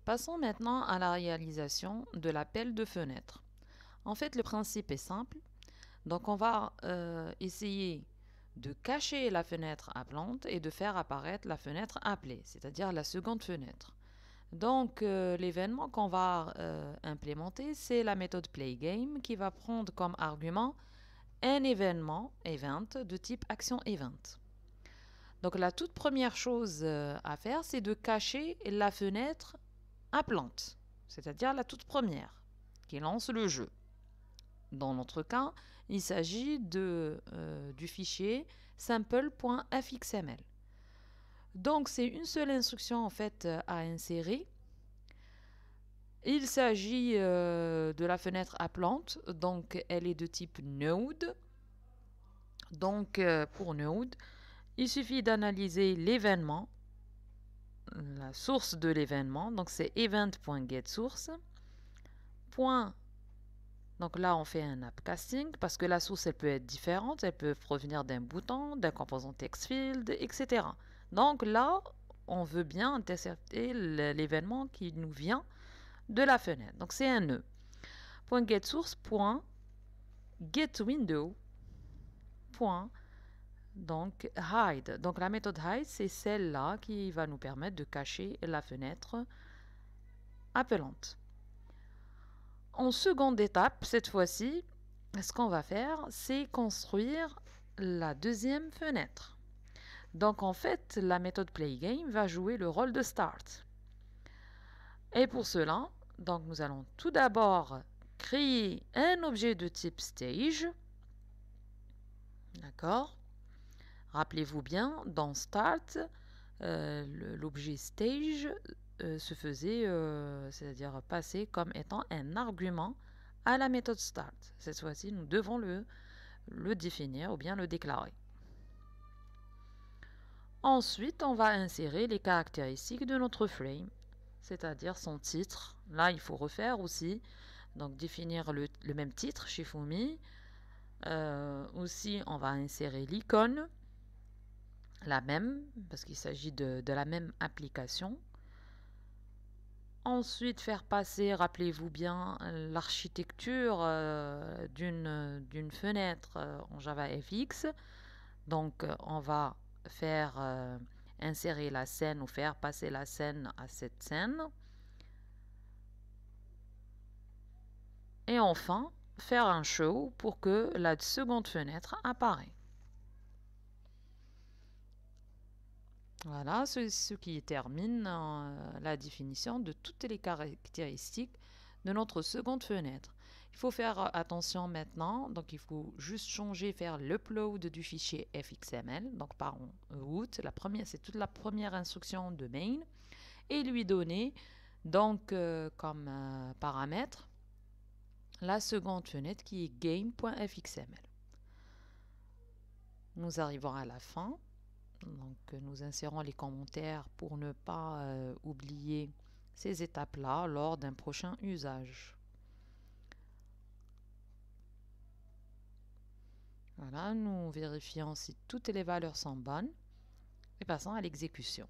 Passons maintenant à la réalisation de l'appel de fenêtre. En fait, le principe est simple. Donc, on va essayer de cacher la fenêtre appelante et de faire apparaître la fenêtre appelée, c'est-à-dire la seconde fenêtre. Donc, l'événement qu'on va implémenter, c'est la méthode PlayGame qui va prendre comme argument un événement, event, de type action event. Donc, la toute première chose à faire, c'est de cacher la fenêtre appelante, c'est-à-dire la toute première, qui lance le jeu. Dans notre cas, il s'agit du fichier sample.fxml. Donc, c'est une seule instruction en fait à insérer. Il s'agit de la fenêtre appelante, donc elle est de type Node. Donc, pour Node, il suffit d'analyser l'événement, la source de l'événement, donc c'est event.getSource. Donc là, on fait un appcasting parce que la source, elle peut être différente. Elle peut provenir d'un bouton, d'un composant textfield, etc. Donc là, on veut bien intercepter l'événement qui nous vient de la fenêtre. Donc c'est un nœud. .getSource, .getWindow, donc hide. Donc la méthode hide, c'est celle-là qui va nous permettre de cacher la fenêtre appelante. En seconde étape, cette fois-ci, ce qu'on va faire, c'est construire la deuxième fenêtre. Donc en fait, la méthode PlayGame va jouer le rôle de start. Et pour cela, donc nous allons tout d'abord créer un objet de type stage. D'accord? Rappelez-vous bien, dans start, l'objet stage se faisait, c'est-à-dire passer comme étant un argument à la méthode start. Cette fois-ci, nous devons le définir ou bien le déclarer. Ensuite, on va insérer les caractéristiques de notre frame, c'est-à-dire son titre. Là, il faut refaire aussi, donc définir le même titre chez Fumi. Aussi, on va insérer l'icône, la même, parce qu'il s'agit de la même application. Ensuite, faire passer, rappelez-vous bien, l'architecture d'une fenêtre en JavaFX. Donc, on va faire insérer la scène ou faire passer la scène à cette scène. Et enfin, faire un show pour que la seconde fenêtre apparaisse. Voilà, ce qui termine la définition de toutes les caractéristiques de notre seconde fenêtre. Il faut faire attention maintenant, donc il faut juste changer, faire l'upload du fichier fxml, donc par root, c'est toute la première instruction de main, et lui donner donc comme paramètre la seconde fenêtre qui est game.fxml. Nous arrivons à la fin. Donc, nous insérons les commentaires pour ne pas oublier ces étapes-là lors d'un prochain usage. Voilà, nous vérifions si toutes les valeurs sont bonnes et passons à l'exécution.